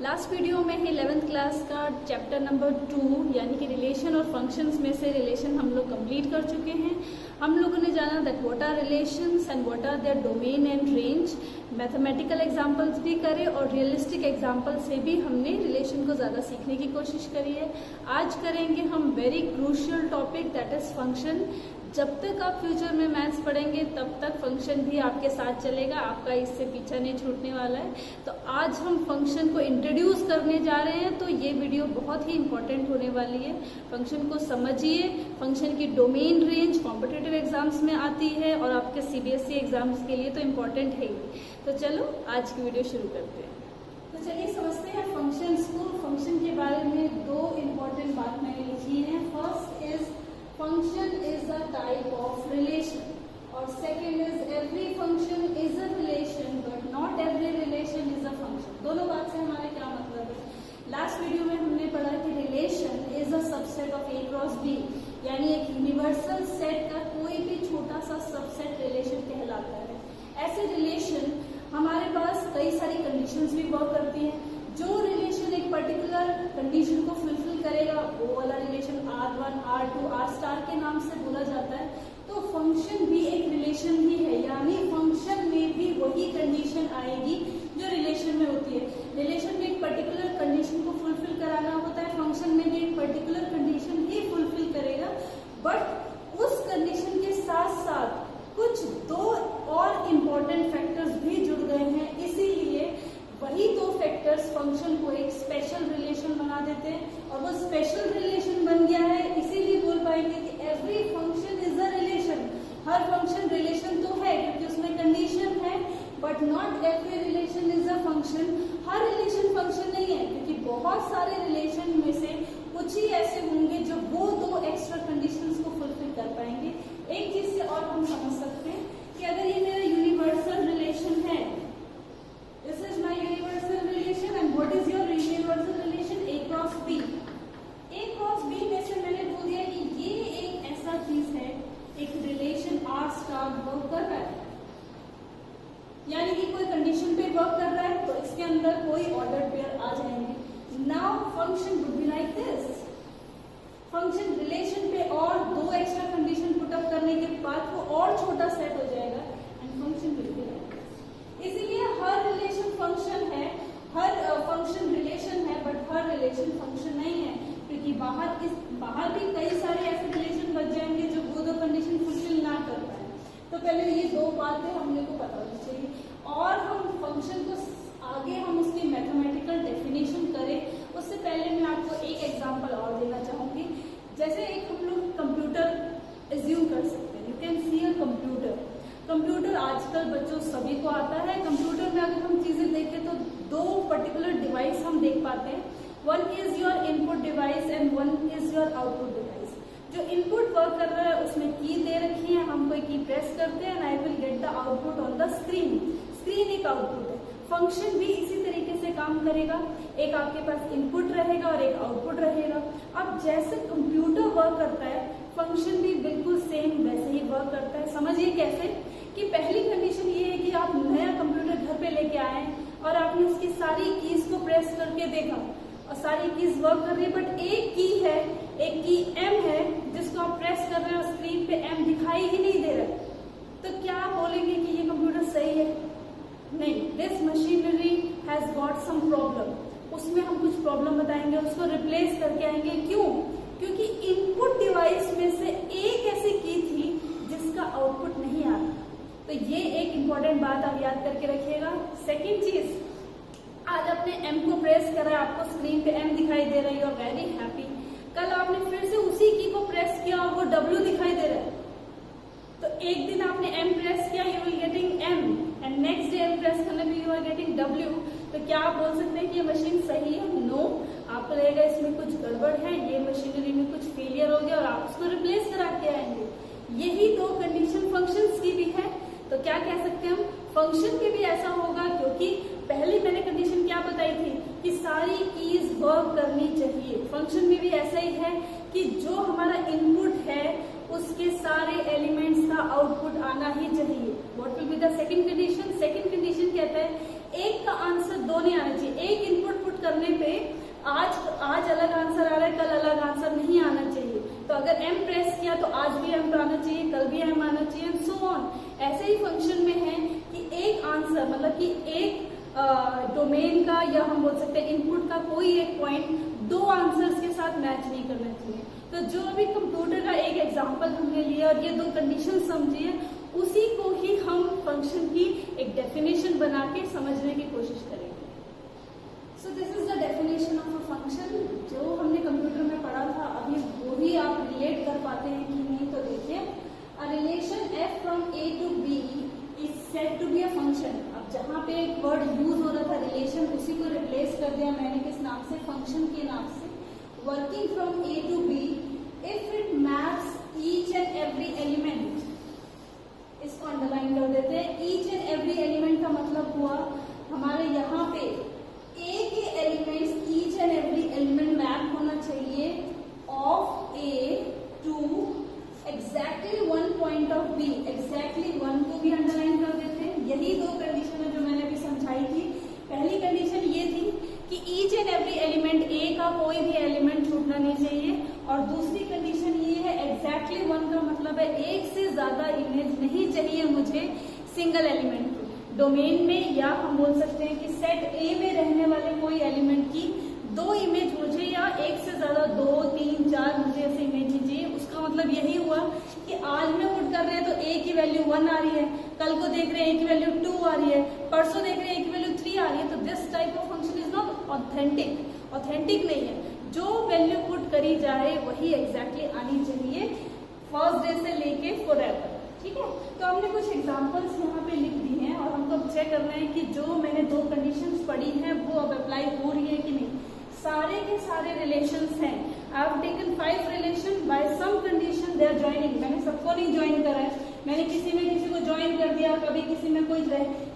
Last video में ही 11th class का chapter number 2 यानी कि रिलेशन और फंक्शंस में से रिलेशन हम लोग कंप्लीट कर चुके हैं। हम लोगों ने जाना that what are relations and what are their domain and range. Mathematical examples भी करे और रियलिस्टिक एग्जांपल से भी हमने रिलेशन को ज़्यादा सीखने की कोशिश करी है। आज करेंगे हम very crucial topic that is function. जब तक आप फ्यूचर में मैथ्स पढ़ेंगे तब तक फंक्शन भी आपके साथ चलेगा, आपका इससे पीछा नहीं छूटने वाला है। तो आज हम फंक्शन को इंट्रोड्यूस करने जा रहे हैं, तो ये वीडियो बहुत ही इंपॉर्टेंट होने वाली है। फंक्शन को समझिए, फंक्शन की डोमेन रेंज कॉम्पिटिटिव एग्जाम्स में आती है और आपके सीबीएसई एग्जाम्स के लिए तो इम्पॉर्टेंट है ही। तो चलो आज की वीडियो शुरू करते हैं। तो चलिए समझते हैं फंक्शंस को। फंक्शन के बारे में दो इम्पॉर्टेंट बात मैंने लिखी है। First is function is a type of relation और second is every function is a relation but not every relation is a function। दोनों बात से हमारे क्या मतलब है। लास्ट वीडियो में हमने पढ़ा कि relation is a subset of A cross B, यानी एक यूनिवर्सल सेट का कोई भी छोटा सा सबसेट रिलेशन कहलाता है। ऐसे रिलेशन हमारे पास कई सारी कंडीशंस भी वर्क करती हैं। जो रिलेशन एक पर्टिकुलर कंडीशन को फुलफिल करेगा वो वाला relation R1, R2, R star के नाम से बोला जाता है। तो फंक्शन भी एक रिलेशन ही है, यानी फंक्शन में भी वही कंडीशन आएगी जो रिलेशन में होती है। रिलेशन में एक पर्टिकुलर कंडीशन को फुलफिल कराना होता है, फंक्शन में भी एक पर्टिकुलर कंडीशन ही फुलफिल करेगा। बट उस कंडीशन के साथ साथ कुछ दो और इम्पोर्टेंट फैक्टर्स भी जुड़ गए हैं, इसीलिए वही दो फैक्टर्स फंक्शन को एक स्पेशल रिलेशन बना देते हैं। और वो स्पेशल रिलेशन बन गया है, इसीलिए बोल पाएंगे कि every function is a relation. Her function relation तो है क्योंकि उसमें कंडीशन है, but not every relation is a function. Her relation function नहीं है क्योंकि बहुत सारे रिलेशन में से कुछ ही ऐसे होंगे जो वो दो एक्स्ट्रा कंडीशंस को फुलफिल कर पाएंगे। एक चीज से और हम समझ सकते हैं कि अगर ये मेरा यूनिवर्सल रिलेशन है, this is my universal relation and what is your universal relation? A cross B। A cross B में से मैंने बोल दिया कि ये एक ऐसा चीज है, एक रिलेशन R स्टार वर्क कर रहा है, यानी कि कोई कंडीशन पे वर्क कर रहा है तो इसके अंदर कोई ऑर्डर पेयर आ जाएंगे। Now function would be like this. Function relation पे और दो एक्स्ट्रा कंडीशन पुट अप करने के बाद वो और छोटा सेट हो जाएगा and function will be like this. इसीलिए हर रिलेशन फंक्शन है, हर फंक्शन रिलेशन है, बट हर रिलेशन फंक्शन नहीं है क्योंकि बाहर भी कई सारे ऐसे रिलेशन बच जाएंगे जो वो दो कंडीशन फुलफिल ना कर पाए। तो पहले ये दो बातें हमने को पता होनी चाहिए। और हम फंक्शन को आगे हम उसकी मैथमेटिकल डेफिनेशन करें उससे पहले मैं आपको एक एग्जांपल और देना चाहूंगी। जैसे एक हम लोग कंप्यूटर एज्यूम कर सकते हैं। You can see a computer. Computer आजकल बच्चों सभी को आता है। कंप्यूटर में अगर हम चीजें देखें तो दो पर्टिकुलर डिवाइस हम देख पाते हैं। One is your input device and one is your output device. जो इनपुट वर्क कर रहा है उसमें की दे रखी है, हम कोई की प्रेस करते हैं and I will get the output on the screen. Screen एक आउटपुट है। फंक्शन भी इसी तरीके से काम करेगा, एक आपके पास इनपुट रहेगा और एक आउटपुट रहेगा। अब जैसे कंप्यूटर वर्क करता है फंक्शन भी बिल्कुल सेम वैसे ही वर्क करता है। समझिए कैसे कि पहली कंडीशन ये है कि आप नया कंप्यूटर घर पे लेके आए और आपने उसकी सारी कीज को प्रेस करके देखा और सारी कीज वर्क कर रही है, बट एक की है, एक की M है जिसको आप प्रेस कर रहे हैं और स्क्रीन पे M दिखाई ही नहीं दे रहा, तो क्या आप बोलेंगे कि ये कंप्यूटर सही है? नहीं, this machinery has got some problem. उसमें हम कुछ प्रॉब्लम बताएंगे, उसको रिप्लेस करके आएंगे। क्यों? क्योंकि इनपुट डिवाइस में से एक ऐसी की थी जिसका आउटपुट नहीं आ रहा। तो ये एक इम्पॉर्टेंट बात आप याद करके रखिएगा। सेकेंड चीज, आज आपने M को प्रेस करा, आपको स्क्रीन पे M दिखाई दे रही है और वेरी हैप्पी। कल आपने फिर से उसी की को प्रेस किया और वो W दिखाई दे रहा है। तो एक दिन आपने M प्रेस किया, you will getting M and next day M press करने पे यू आर गेटिंग W। तो क्या आप बोल सकते हैं कि ये मशीन सही है? नो। आपको लगेगा इसमें कुछ गड़बड़ है, ये मशीनरी में कुछ फेलियर हो गया और आप उसको रिप्लेस करा के आएंगे। यही दो कंडीशन फंक्शंस की भी है। तो क्या कह सकते हैं हम, फंक्शन में भी ऐसा होगा क्योंकि पहले मैंने कंडीशन क्या बताई थी कि सारी कीज वर्क करनी चाहिए। फंक्शन में भी ऐसा ही है कि जो हमारा इनपुट है उसके सारे एलिमेंट्स का आउटपुट आना ही चाहिए। What will be the second condition? Second condition कहता है एक का आंसर दो नहीं आना चाहिए। एक इनपुट आज अलग आंसर आ रहा है, कल अलग आंसर नहीं आना चाहिए। तो अगर M प्रेस किया तो आज भी M आना चाहिए, कल भी M आना चाहिए, एंड सो ऑन। ऐसे ही फंक्शन में है कि एक आंसर मतलब कि एक डोमेन का या हम बोल सकते हैं इनपुट का कोई एक पॉइंट दो आंसर्स के साथ मैच नहीं करना चाहिए। तो जो अभी कंप्यूटर का एक एग्जांपल हमने लिया और ये दो कंडीशन समझिए, उसी को ही हम फंक्शन की एक डेफिनेशन बना के समझने की कोशिश करेंगे। सो this is the definition of a function. जो हमने कंप्यूटर में पढ़ा था अभी वो ही आप रिलेट कर पाते हैं कि नहीं। तो देखिए, a relation f from a to b is said to be a function. अब जहाँ पे एक वर्ड यूज हो रहा था रिलेशन, उसी को रिप्लेस कर दिया मैंने किस नाम से, फंक्शन के नाम से। Working from a to b if it maps each and every element, इसको अंडरलाइन कर देते हैं। ईच एंड एवरी एलिमेंट का मतलब हुआ हमारे यहाँ पे A के elements, each and every element map होना चाहिए of A to exactly one point of B। Exactly one को भी अंडरलाइन कर देते हैं। यही दो कंडीशन है जो मैंने अभी समझाई थी। पहली कंडीशन ये थी कि each and every element A का कोई भी एलिमेंट छूटना नहीं चाहिए, और दूसरी कंडीशन ये है एग्जैक्टली वन का मतलब है एक से ज्यादा इमेज नहीं चाहिए मुझे सिंगल एलिमेंट की डोमेन में, या हम बोल सकते हैं कि सेट A में रहने वाले कोई एलिमेंट की दो इमेज मुझे, या एक से ज्यादा 2, 3, 4 मुझे ऐसे इमेज चाहिए। उसका मतलब यही हुआ कि आज में पुट कर रहे हैं तो A की वैल्यू 1 आ रही है, कल को देख रहे हैं A की वैल्यू 2 आ रही है, परसों देख रहे हैं A की वैल्यू 3 आ रही है। तो this type of function is not authentic. Authentic नहीं है। जो वैल्यू पुट करी जाए वही एग्जैक्टली आनी चाहिए फर्स्ट डे से लेके फॉरएवर। ठीक है, तो हमने कुछ एग्जांपल्स यहाँ पे लिख दी हैं और हमको अब चेक करना है कि जो मैंने दो कंडीशंस पढ़ी हैं वो अब अप्लाई हो रही है कि नहीं। सारे के सारे रिलेशंस हैं। I have taken 5 relation, by some condition they are joining. मैंने सबको नहीं ज्वाइन करा है, मैंने किसी में किसी को ज्वाइन कर दिया, कभी किसी में कोई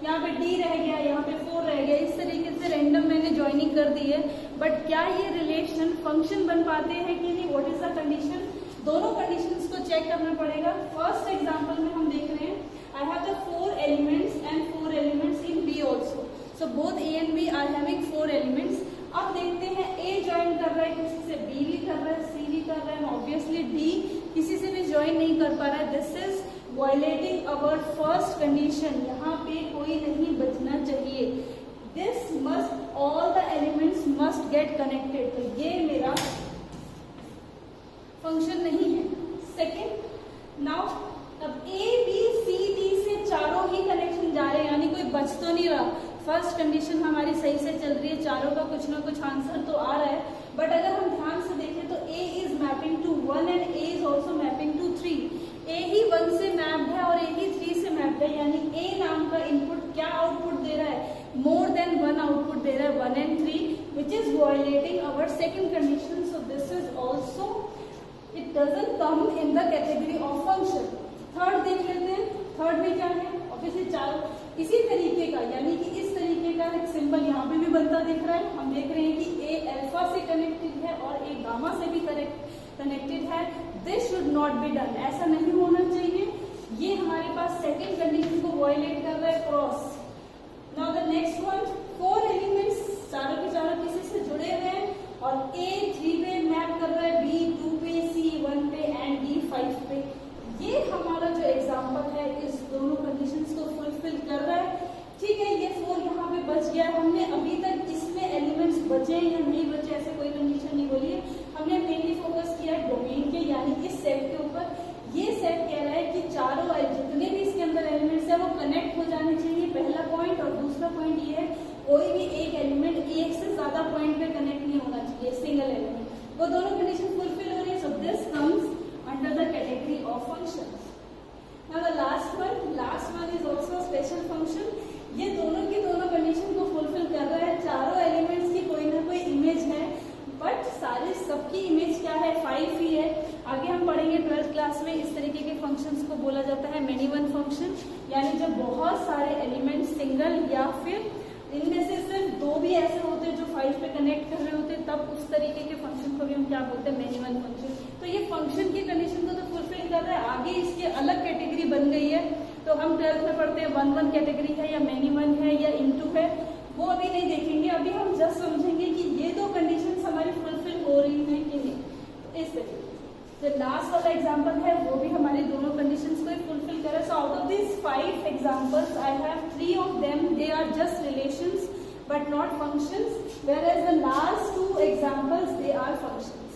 यहाँ पे D रह गया, यहाँ पे 4 रह गया, इस तरीके से रैंडम मैंने ज्वाइनिंग कर दी है। बट क्या ये रिलेशन फंक्शन बन पाते हैं कि नहीं, व्हाट इज द कंडीशन, दोनों कंडीशंस को चेक करना पड़ेगा। फर्स्ट एग्जांपल में हम देख रहे हैं I have the 4 elements and 4 elements in B also. So both A and B are having 4 elements. अब देखते हैं A ज्वाइन कर रहा है किसी से, B भी कर रहा है, C भी कर रहा है, ऑब्वियसली D किसी से भी ज्वाइन नहीं कर पा रहा है। This is violating our first condition. यहाँ पे कोई नहीं बचना चाहिए। This must, all the elements must get connected. तो ये मेरा फंक्शन नहीं है। सेकेंड, नाउ अब A B C D से चारों ही कनेक्शन जा रहे हैं, यानी कोई बच तो नहीं रहा। फर्स्ट कंडीशन हमारी सही से चल रही है, चारों का कुछ ना कुछ आंसर तो आ रहा है। बट अगर हम ध्यान से देखें तो A is mapping to 1 and A is also mapping to 3। A ही 1 से मैप्ड है और A ही 3 से मैप्ड है, यानी A नाम का इनपुट क्या आउटपुट दे रहा है, मोर देन 1 आउटपुट दे रहा है, 1 and 3, which is violating our second condition. So this is also, it doesn't come in the category of function। Third देख लेते हैं। थर्ड में क्या है, ऑब्वियसली चारों इसी तरीके का, यानी कि इस तरीके का एक सिंबल यहाँ पे भी बनता दिख रहा है। हम देख रहे हैं कि A अल्फा से कनेक्टेड है और A गामा से भी कनेक्टेड है। This should not be done, ऐसा नहीं होना चाहिए। ये हमारे पास सेकेंड कंडीशन को वायलेट कर रहा है, cross. Now the next one, 4 elements चारों के चारों किसी से जुड़े हुए हैं और A 3 पे मैप कर रहा है, B 2 पे, C 1 पे एंड D 5 पे। ये हमारा जो एग्जांपल है इस दोनों कंडीशंस को फुलफिल कर रहा है। ठीक है, ये 4 यहाँ पे बच गया। हमने अभी तक इसमें एलिमेंट्स बचे या नहीं बचे ऐसे कोई कंडीशन नहीं बोली है। हमने मेनली फोकस किया है डोमेन के, यानी इस सेट के ऊपर। ये सेट कह रहा है कि चारों जितने भी इसके अंदर एलिमेंट्स है वो कनेक्ट हो जाने चाहिए, पहला पॉइंट। और दूसरा पॉइंट ये है कोई भी एक एलिमेंट एक से ज्यादा पॉइंट पे कनेक्ट नहीं होना चाहिए, सिंगल एलिमेंट। वो दोनों कंडीशन फुलफिल हो रही है। So this comes under the category of functions. Now the last one is also special function. ये दोनों की दोनों कंडीशन को फुलफिल कर रहा है। चारों एलिमेंट्स की कोई ना कोई इमेज है, बट सारे सबकी इमेज क्या है, 5 ही है। आगे हम पढ़ेंगे 12th क्लास में, इस तरीके के फंक्शंस को बोला जाता है मेनी वन फंक्शन, यानी जब बहुत सारे एलिमेंट सिंगल या फिर इनमें से सिर्फ 2 भी ऐसे होते हैं जो 5 पे कनेक्ट कर रहे होते हैं, तब उस तरीके के फंक्शन को भी हम क्या बोलते हैं, मेनी वन फंक्शन। तो ये फंक्शन की कंडीशन को तो फुलफिल कर रहा है। आगे इसकी अलग कैटेगरी बन गई है, तो हम 12th में पढ़ते हैं 1 कैटेगरी है या मेनी वन है या इनटू है, वो अभी नहीं देखेंगे। अभी हम जस्ट समझेंगे कि ये दो condition functions, whereas the last two examples they are functions.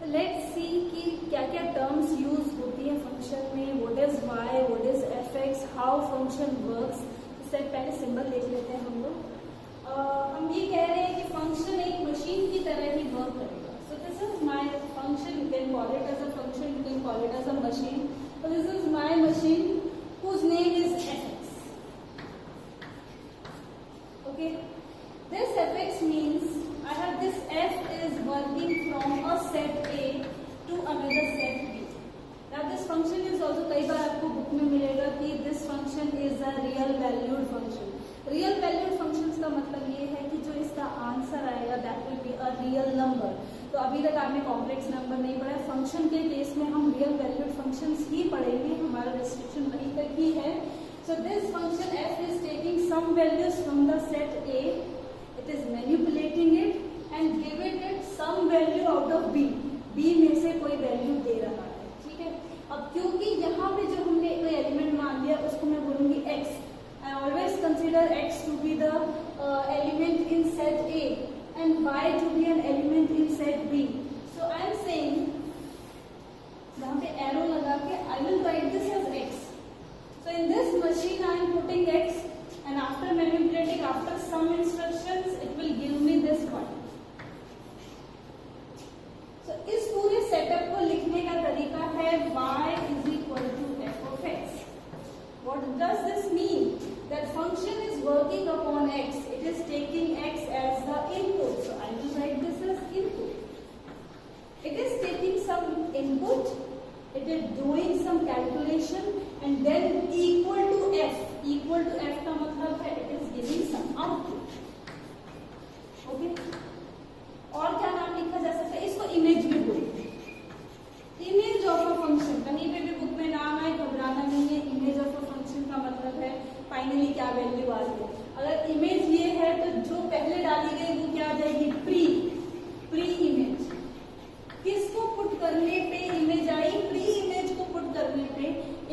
Let's see कि क्या क्या terms use होती है function में. What is y, what is fx, how function works. इससे पहले symbol देख लेते हैं हम लोग. हम ये कह रहे हैं कि function एक machine की तरह ही work करेगा. So this is my function. You can call it as a function. You can call it as a machine. So this is my machine whose name is fx. Okay, this fx means I have this f is working from a set A to another set B. Now this function is also कई बार आपको book में मिलेगा कि this function is a real valued function. Real valued functions का मतलब ये है कि जो इसका आंसर आएगा that will be a real number. तो अभी तक आपने कॉम्प्लेक्स नंबर नहीं पढ़ा. फंक्शन के केस में हम रियल वैल्यूड फंक्शंस ही पढ़ेंगे. हमारा रिस्ट्रिक्शन वहीं तक ही है. So this function f is taking some values from the set A, it is manipulating it and giving it some value out of B. B में से कोई वैल्यू दे रहा है. ठीक है. अब क्योंकि यहाँ पे जो हमने कोई एलिमेंट मान लिया उसको मैं बोलूंगी x. I always consider x to be the element in set A and y to be an element in set B. So I am saying यहाँ पे arrow लगा के I will write this as x. So in this machine I am putting x and after manipulating after some instructions it will give me this one. So इस पूरे setup को लिखने का तरीका है y is equal to f of x. What does this mean? That function is working upon x. It is taking x as the input. So I will write this as input. It is taking some input. It is doing some calculation and then equal to f. Equal to f का मतलब है it is giving some output. Okay? और क्या नाम लिखा जा सकता है? इसको इमेज भी बोलते हैं. Image of a function. कहीं पे भी बुक में नाम आए घबराना नहीं है. इमेज ऑफ अ फंक्शन का मतलब है फाइनली क्या वैल्यू आ रही है. अगर इमेज ये है तो जो पहले डाली गई वो क्या आ जाएगी? Pre image. किसको पुट करने पे इमेज आई? प्री इमेज को पुट करने पे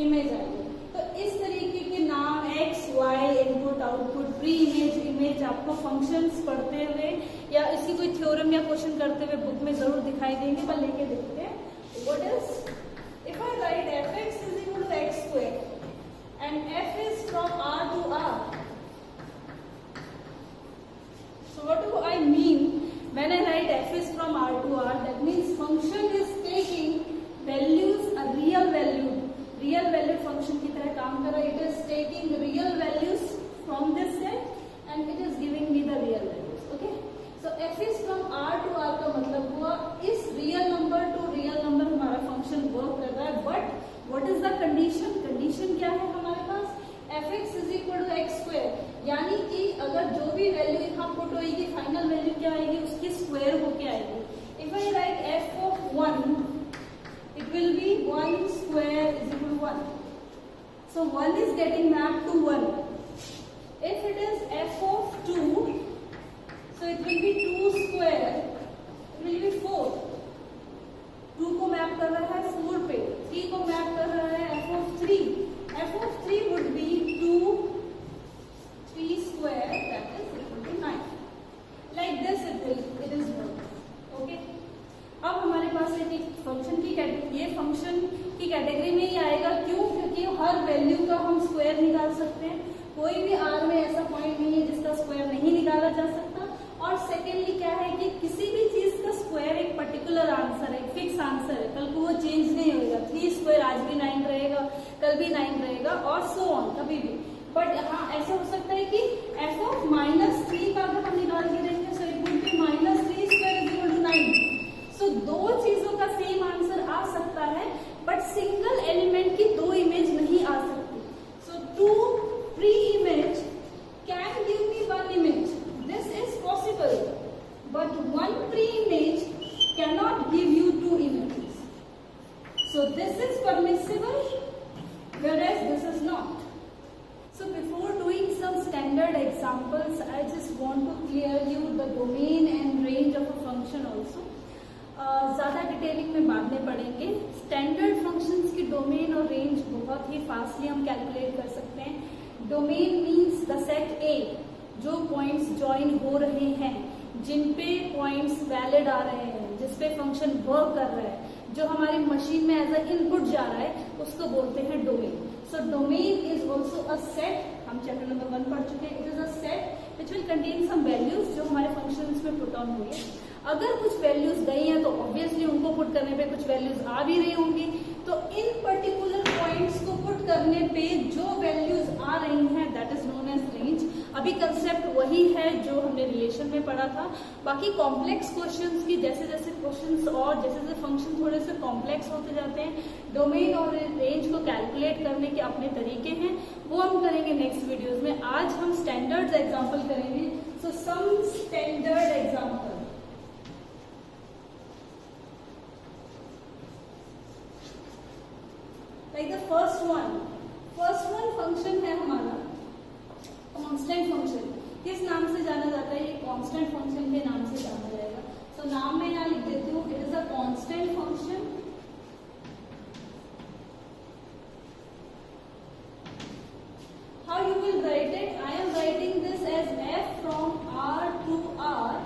इमेज आई. तो इस तरीके के नाम x, y, input, output, pre image, image आपको फंक्शंस पढ़ते हुए या इसी कोई थ्योरम या क्वेश्चन करते हुए बुक में जरूर दिखाई देंगे. पर लेके देखते हैं. What is if I right fx is equal to x square and f is from r to r. So what do I mean when I write f is from r to r? That means function is taking values, a real value function की तरह काम कर रहा है. It is taking real values from this set and it is giving me the real values. Okay? So f is from r to r का मतलब हुआ इस real number to real number हमारा function work कर रहा है. But what is the condition? Condition क्या है हमारे पास? fx is equal to x square. यानी कि अगर जो भी वैल्यू यहाँ पुट होगी फाइनल वैल्यू क्या आएगी? उसकी स्क्वायर होके आएगी. If I write f of 1, it will be 1 square is equal to 1. So 1 is getting mapped to 1. If it is f of 2, so it will be 2 square. It will be 4. 2 को map कर रहा है 4 पे. 3 को map कर रहा है f of 3. f of 3 would be 2 3 square, that is equal to 9. Like this it is working. Okay? अब हमारे पास एक फंक्शन की कैटेगरी, ये फंक्शन की कैटेगरी में ही आएगा. क्यों? क्योंकि हर वैल्यू का हम स्क्वायर निकाल सकते हैं. कोई भी आर में ऐसा पॉइंट नहीं है जिसका स्क्वायर नहीं निकाला जा सकता. और सेकेंडली क्या है कि किसी भी चीज का स्क्वायर एक पर्टिकुलर आंसर है, फिक्स आंसर है. कल को वो चेंज नहीं होगा. 3 स्क्वायर आज भी 9 रहेगा, कल भी 9 रहेगा और सो ऑन कभी भी. बट हाँ ऐसा हो सकता है कि f of -3 का अगर हम निकाल के देखें so it would be -3 square is equal to 9. So दो चीजों का सेम आंसर आ सकता है बट सिंगल एलिमेंट की दो इमेज नहीं आ सकती. सो 2 pre image can give me 1 image. This is possible but 1 pre image can not give you 2 images. So this is permissible whereas this is not. So before doing some standard examples, I just want to clear you the domain and range of a function also. ज़्यादा detailing में बाद में पढ़ेंगे. Standard functions की domain और range बहुत ही fastly हम calculate कर सकते हैं. Domain means the set A. जो पॉइंट्स ज्वाइन हो रहे हैं, जिन पे पॉइंट्स वैलिड आ रहे हैं, जिस पे फंक्शन वर्क कर रहा है, जो हमारी मशीन में एज अ इनपुट जा रहा है, उसको बोलते हैं domain. So domain is also a set. हम चैप्टर नंबर 1 पढ़ चुके हैं. It is a set which will contain some values जो हमारे फंक्शंस में पुट ऑन हुई है. अगर कुछ वैल्यूज गई हैं तो ऑब्वियसली उनको पुट करने पे कुछ वैल्यूज आ भी रही होंगी. तो इन पर्टिकुलर पॉइंट्स को पुट करने पे जो वैल्यूज आ रही हैं that is known as range. अभी कंसेप्ट वही है जो हमने रिलेशन में पढ़ा था. बाकी कॉम्प्लेक्स क्वेश्चंस की जैसे जैसे क्वेश्चंस और जैसे जैसे फंक्शन थोड़े से कॉम्प्लेक्स होते जाते हैं, डोमेन और रेंज को कैलकुलेट करने के अपने तरीके हैं, वो हम करेंगे नेक्स्ट वीडियोज में. आज हम स्टैंडर्ड एग्जाम्पल करेंगे. So some standard example. Like the first one function है हमारा कांस्टेंट फंक्शन. किस नाम से जाना जाता है? ये कांस्टेंट फंक्शन के नाम से जाना जाएगा. सो नाम में यहाँ लिख देती हूँ, it is a constant function. How you will write it? I am writing this as f from r to r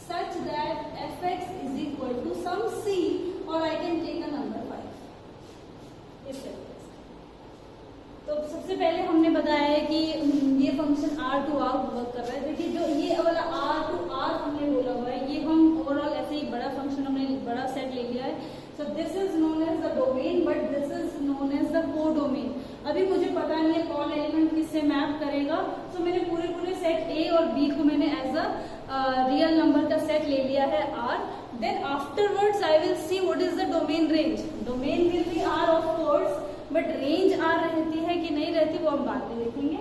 such that fx is equal to some c or I can take a number 5. तो सबसे पहले हमने बताया है कि ये function r to r work कर रहा है. देखिए जो ये वाला r टू r हमने बोला हुआ है, ये हम ओवरऑल ऐसे ही बड़ा फंक्शन हमने बड़ा सेट ले लिया है. So this is known as the domain but this is known as the codomain. अभी मुझे पता नहीं है कौन एलिमेंट किससे मैप करेगा. तो मैंने पूरे सेट a और b को मैंने एज अ रियल नंबर का सेट ले लिया है r. Then afterwards I will see what is the domain range. Domain will be R of course, but range R रहती है कि नहीं रहती वो हम बाद में देखेंगे.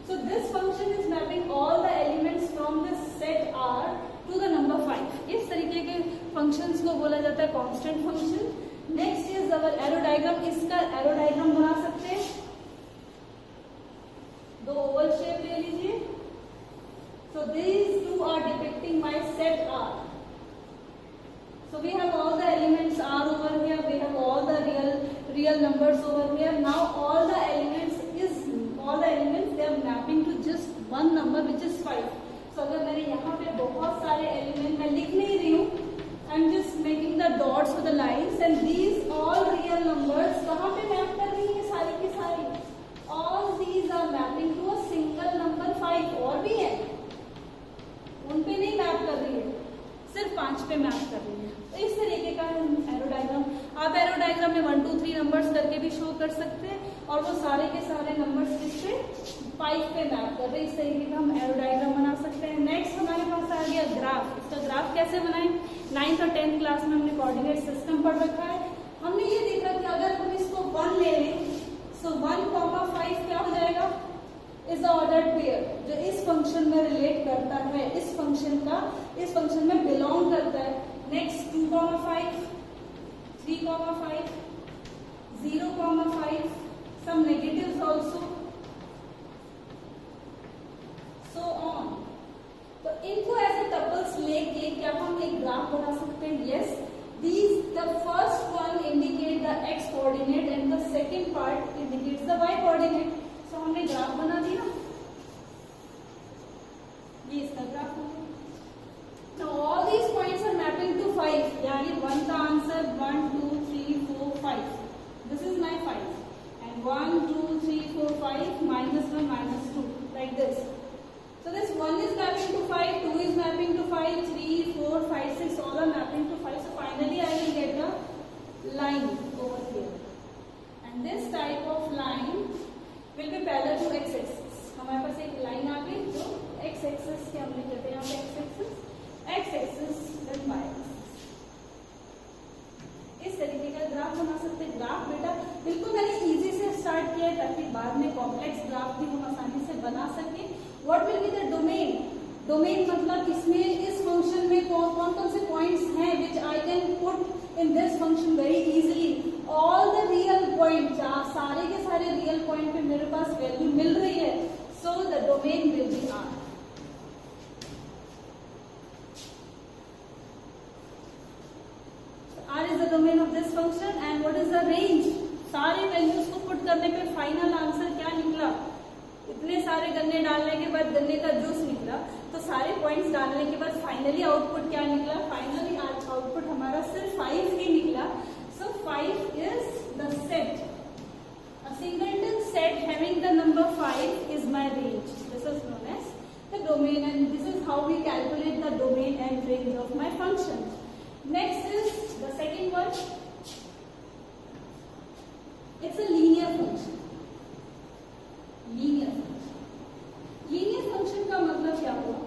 So this function is mapping all the elements from this set R to the number 5. इस तरीके के functions को बोला जाता है constant function. Next is our arrow diagram. इसका arrow diagram बना सकते हैं. दो oval shape ले लीजिए. So these two are depicting my set R. So we have all the elements R over here. We have all the real numbers over here. Now all the elements they are mapping to just one number which is 5. So अगर मैंने यहाँ पे बहुत सारे element मैं लिख नहीं रही हूँ, I am just making the dots with the lines and these all real numbers कहाँ पे मैप कर रही है सारी की सारी? All these are mapping to a single number 5. और भी है, उन पे नहीं मैप कर रही है, सिर्फ 5 पे मैप कर रही है. तो इस तरीके का एरो डायग्राम. आप एरो डायग्राम में 1 2 3 नंबर्स करके भी शो कर सकते हैं और वो सारे के सारे नंबर्स किस पे 5 पे मैप कर रहे हैं. इस तरीके का हम एरो डायग्राम बना सकते हैं. नेक्स्ट हमारे पास आ गया ग्राफ. इसका ग्राफ कैसे बनाएं? 9th और 10th क्लास में हमने कोऑर्डिनेट सिस्टम पढ़ रखा है. हमने ये देखा कि अगर हम इसको 1 ले लें तो 1,5 क्या हो जाएगा? इज द ऑर्डर्ड पेयर जो इस फंक्शन में रिलेट करता है, इस फंक्शन में बिलोंग करता है. Next 2,5, 3,5, 0,5, some negatives also, so on. तो इनको ऐसे टपल्स लेके क्या हम एक ग्राफ बना सकते हैं? Yes. These the first one indicate the x coordinate and the second part indicates the y coordinate. So हमने ग्राफ बना दिया. ये इसका ग्राफ हो गया. Now all these points are mapping to 5. यानी 1 का answer 1 2 3 4 5. This is my 5 and 1 2 3 4 5 -1 -2 like this. So this 1 is mapping to 5, 2 is mapping to 5, 3 4 5 6 all are mapping to 5. So finally I will get a line over here and this type of line will be parallel to x axis. हमारे पास एक line आ गई जो x axis के हमने कहते हैं यहाँ पे x axis then y axis. इस तरीके का ग्राफ बना सकते हैं. ग्राफ बेटा बिल्कुल मैंने इजी से स्टार्ट किया है ताकि बाद में कॉम्प्लेक्स ग्राफ भी हम आसानी से बना सकें. What will be the domain? Domain मतलब इसमें इस फंक्शन में कौन कौन से पॉइंट्स हैं which I can put in this function very easily. All the real point, सारे के सारे रियल पॉइंट पे मेरे पास वैल्यू मिल रही है. So the domain will be R. R is the domain of this function and what is the range? सारे values को पुट करने पे फाइनल आंसर क्या निकला? इतने सारे गन्ने डालने के बाद गन्ने का जूस निकला, तो सारे पॉइंट्स डालने के बाद फाइनली आउटपुट क्या निकला? फाइनली आउटपुट हमारा सिर्फ 5 ही निकला. सो 5 is the set. A singleton set having the number 5 is my range. This is known as the domain, and this is how we calculate the domain and range of my function. Next is the second one. It's a linear function. Linear function. Linear function का मतलब क्या हुआ?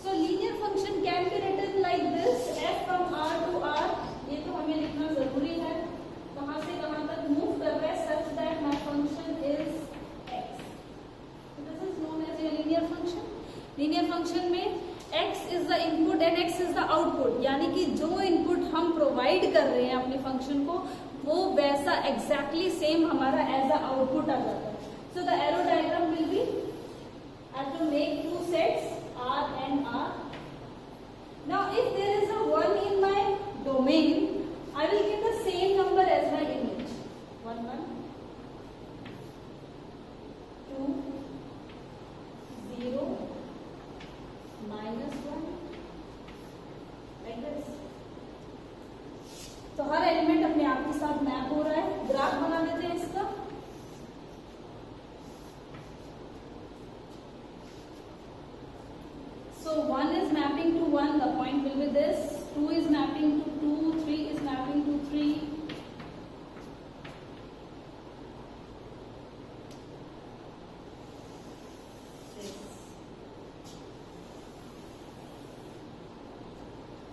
So linear function can be written like this: f from r to r. ये तो हमें लिखना जरूरी है. कहाँ से कहाँ तक मूव कर रहा है, such that my function is x. So this is known as a linear function. Linear function में x is the input and x is the output. यानी कि जो input हम provide कर रहे हैं अपने function को, वो वैसा exactly same हमारा as a output आ जाता है. So the arrow diagram will be, I have to make two sets. R and R. Now if there is a 1 in my domain, I will get the same number as my image. 1 1 2 0 -1 like this. तो हर element अपने आप के साथ map हो रहा है. Graph बना देते हैं इसका. So 1 is mapping to 1, the point will be this. 2 is mapping to 2, 3 is mapping to 3.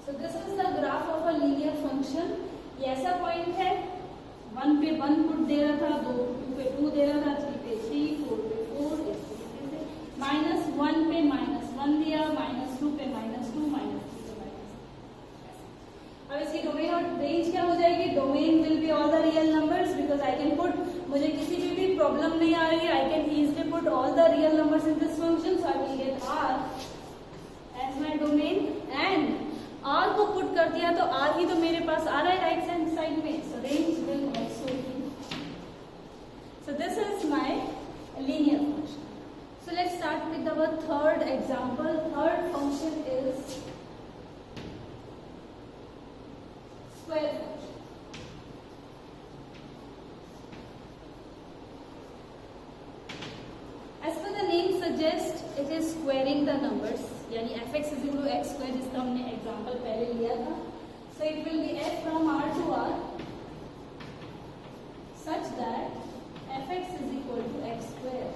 So this is the graph of a linear function. ये ऐसा पॉइंट है, 1 पे 1 पुट दे रहा था, 2 पे 2 दे रहा था, 3 पे 3, 4 पे 4, इस तरीके से. -1 पे -1 दिया, -2 पे -2, -3 पे -3. अब इसकी डोमेन और रेंज क्या हो जाएगी? Domain will be all the real numbers, because I can put, मुझे किसी भी प्रॉब्लम नहीं आ रही है, I can easily put all the real numbers in this function. So I will get r as my domain, and r को put कर दिया तो r ही तो मेरे पास आ रहा है राइट हैंड साइड में. सो range will also be. So this is my linear function. So let's start with our third example. Third function is square function. As per the name suggests, it is squaring the numbers. यानी fx is equal to x square, जिसका हमने example पहले लिया था. So it will be f from r to r, such that fx is equal to x square.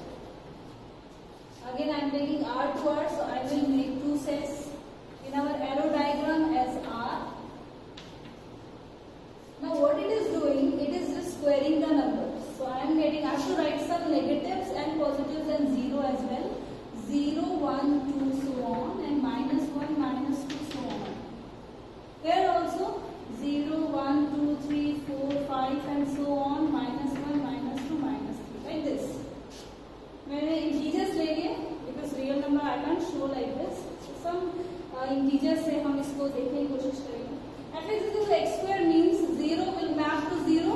Again I am taking r to r, so I will make two sets in our arrow diagram as r. Now what it is doing, it is just squaring the numbers. So I am getting, I have to write some negatives and positives and 0 as well. 0, 1, 2, so on, and -1, -2, so on. Here also 0, 1, 2, 3, 4, 5 and so on, -1, -2, -3, like this. मैंने integers ले लिए, because real number I can show like this. Some integers से हम इसको देखने की कोशिश करेंगे. f is equal to x square means 0 will map to 0,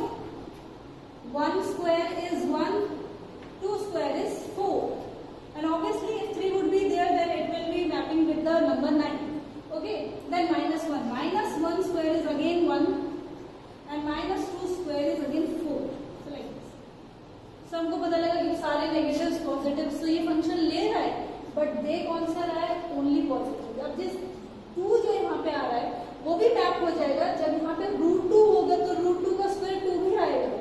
1 square is 1, 2 square is 4, and obviously if 3 would be there, then it will be mapping with the number 9. Okay, then -1 square is again 1, and -2 square is again 4. So like this. So हमको पता लगा कि सारे negatives positives तो ये function ले रहा है, बट दे कौन सा रहा है? Only positive. अब जिस 2 जो यहाँ पे आ रहा है वो भी मैप हो जाएगा. जब यहाँ पे √2 होगा तो √2 का स्क्वायर 2 भी आएगा,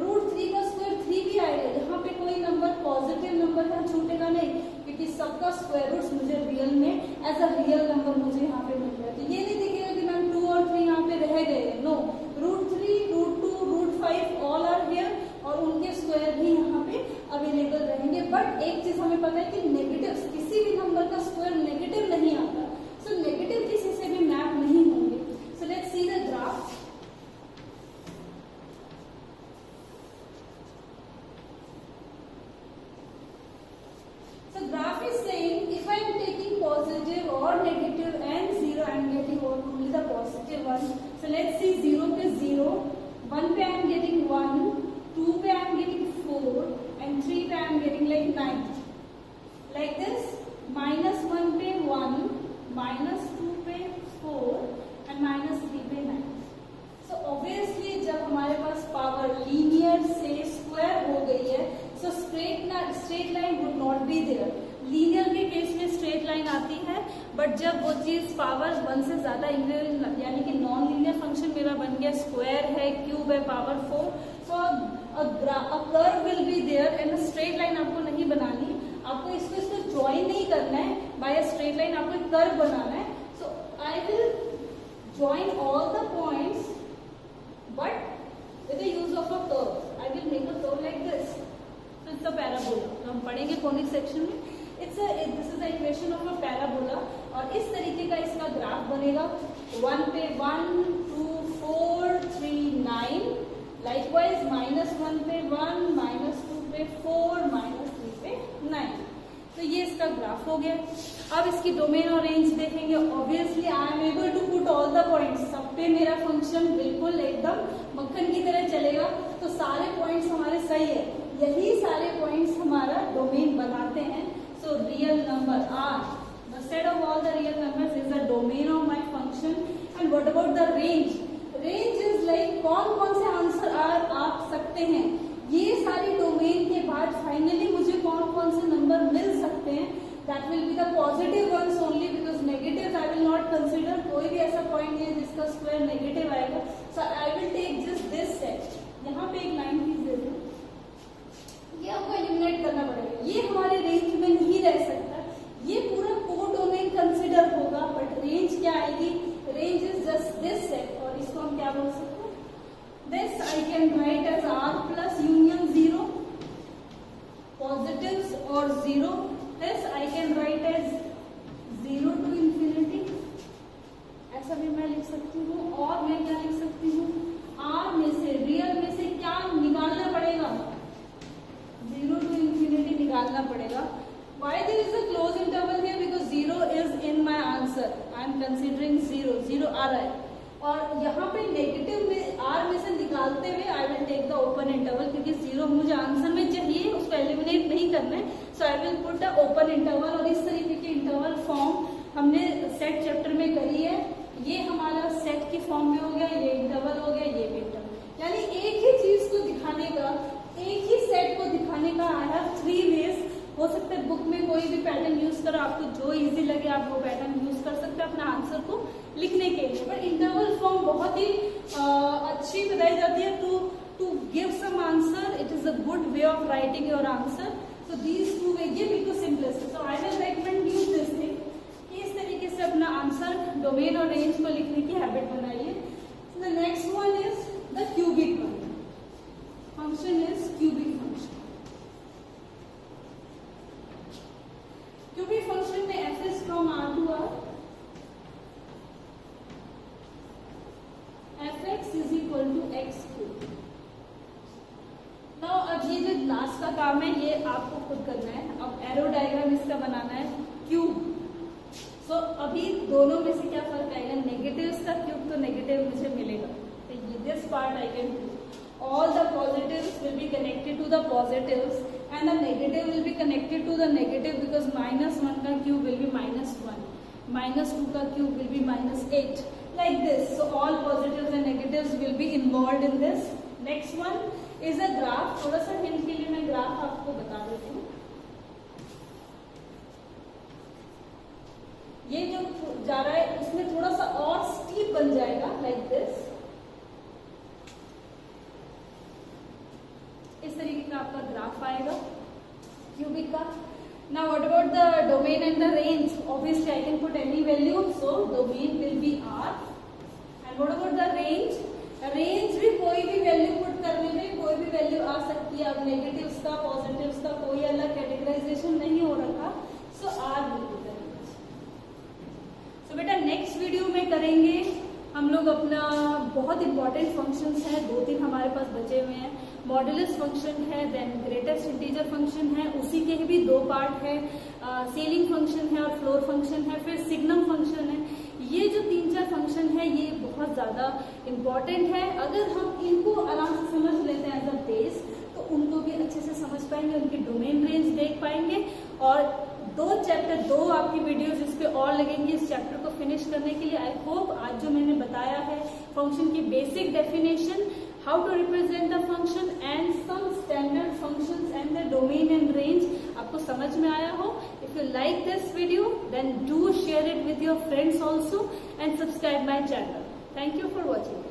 √3 का स्क्वायर 3 भी आएगा. यहाँ पे कोई नंबर पॉजिटिव नंबर का छूटेगा नहीं, क्योंकि सबका स्क्वायर रूट्स मुझे रियल में एज अ रियल नंबर मुझे यहाँ पे मिल रहा है. तो ये नहीं दिखेगा कि मैम 2 और 3 यहाँ पे रह गए. नो, √3, √2, √5 ऑल आर हियर, और उनके स्क्वायर भी यहाँ पे अवेलेबल रहेंगे. बट एक चीज हमें पता है कि नेगेटिव्स, किसी भी नंबर का स्क्वायर नेगेटिव नहीं आता. सो नेगेटिव किसी से भी मैप नहीं होंगे. So let's see the graph. So graph is saying if I am taking positive or negative and अगर लीनियर से स्क्वायर हो गई है, so straight line would not be there. Linear के केस में स्ट्रेट लाइन आती है, बट जब वो चीज पावर 1 से ज्यादा यानी कि नॉन लीनियर फंक्शन मेरा बन गया, स्क्वायर है, क्यूब है, power 4, so a curve will be there and straight line आपको नहीं बनानी, आपको इसको ज्वाइन नहीं करना है बाय अ स्ट्रेट लाइन, आपको एक कर्व बनाना है। So I will join all the points but with the use of a curve. I will make a curve like this, तो इट्स अ पैराबोला। हम पढ़ेंगे कोनिक सेक्शन में। This is the equation of a parabola, और इस तरीके का इसका graph बनेगा। 1 पे 1, 2, 4, 3, 9, लाइकवाइज -1 पे 1, -2 पे 4, -3 पे 9। तो ये इसका ग्राफ हो गया। अब इसकी डोमेन और रेंज देखेंगे। Obviously I am able to put all the points, सब पे मेरा फंक्शन बिल्कुल एकदम मक्खन की तरह चलेगा, तो सारे पॉइंट्स हमारे सही है। यही सारे पॉइंट्स हमारा डोमेन बनाते हैं। So real number are the set of all the real numbers is the domain of my function. And what about the range? Range is like कौन कौन से आंसर आ सकते हैं। ये सारी डोमेन के बाद फाइनली मुझे कौन कौन से नंबर मिल सकते हैं, that will be the positive once only, because negative I will not consider. कोई भी ऐसा पॉइंट नहीं है जिसका स्क्वायर नेगेटिव आएगा। So I will take just this set. यहाँ पे एक लाइन प्लीज दे दो, ये आपको एलिमिनेट करना पड़ेगा, ये हमारे रेंज में नहीं रह सकता। ये पूरा कोडोमेन कंसिडर होगा, बट रेंज क्या आएगी? Range is just this set, और इसको हम क्या बोल सकते हैं? This I can write as R plus union 0, positives or 0. This I can write as 0 to infinity. ऐसा भी मैं लिख सकती हूँ। और मैं क्या लिख सकती हूँ? R में से, रियल में से क्या निकालना पड़ेगा? 0 to infinity निकालना पड़ेगा। Why there is a close interval here? Because 0 is in my answer. I am considering 0 आ रहा है। और यहाँ पे नेगेटिव में आर में से निकालते हुए I will take the open interval, क्योंकि 0 मुझे आंसर में चाहिए, उसको एलिमिनेट नहीं करना है। So I will put the open interval, और इस तरीके की इंटरवल फॉर्म हमने सेट चैप्टर में करी है। ये हमारा सेट की फॉर्म में हो गया, ये इंटरवल हो गया, ये भी इंटरवल। यानी एक ही चीज को दिखाने का, एक ही सेट को दिखाने का आई हैव 3 वेज। हो सकता है बुक में कोई भी पैटर्न यूज करो, आपको जो इजी लगे आप वो पैटर्न यूज कर सकते हैं अपना आंसर को लिखने के लिए। बट इंटरवल फॉर्म बहुत ही अच्छी बताई जाती है to give some answer. It is a good way of writing your answer. So these 2 way, ये बिल्कुल सिंपलेस्ट है। So I will recommend you this thing कि इस तरीके से अपना आंसर, डोमेन और रेंज को लिखने की हैबिट बनाइए। So the next one is the cubic function is cubic function. Cubic function में f is from R to R, fx is equal to x cube। Now अब ये जो लास्ट का काम है ये आपको खुद करना है। अब एरो डायग्राम इसका बनाना है क्यूब। सो अभी दोनों में से क्या फर्क आएगा? नेगेटिव्स का क्यूब तो नेगेटिव मुझे मिलेगा, तो ये this part I can do. All the positives will be connected to the positives and the negative will be connected to the negative, because -1 का cube will be -1, -2 का cube will be -8, like this. So all positives and negatives will be involved in this. Next one is a graph. थोड़ा सा hint के लिए मैं graph आपको बता देती हूँ। ये जो जा रहा है इसमें थोड़ा सा और स्टीप बन जाएगा, like this. इस तरीके का आपका ग्राफ आएगा क्यूबिक का। Now what about the domain and the range? Obviously I can put any value, so domain will B R। And what about the range? Range भी कोई भी वैल्यू पुट करने में कोई भी वैल्यू आ सकती है। अब नेगेटिव्स का, पॉजिटिव्स का कोई अलग कैटेगराइजेशन नहीं हो रखा, so R will be the range. So बेटा नेक्स्ट वीडियो में करेंगे हम लोग अपना बहुत इंपॉर्टेंट फंक्शंस हैं, 2-3 हमारे पास बचे हुए हैं। मॉडुलस फंक्शन है, देन ग्रेटेस्ट इंटीजर फंक्शन है, उसी के भी 2 पार्ट है। सेलिंग फंक्शन है और फ्लोर फंक्शन है, फिर सिग्नम फंक्शन है। ये जो 3-4 फंक्शन है ये बहुत ज्यादा इंपॉर्टेंट है। अगर हम इनको आराम से समझ लेते हैं एज अ बेस, तो उनको भी अच्छे से समझ पाएंगे, उनकी डोमेन रेंज देख पाएंगे। और 2 आपकी वीडियोस इस पे और लगेंगी इस चैप्टर को फिनिश करने के लिए। आई होप आज जो मैंने बताया है फंक्शन की basic definition, how to represent the function and some standard functions and the domain and range आपको समझ में आया हो. If you like this video then do share it with your friends also and subscribe my channel. Thank you for watching.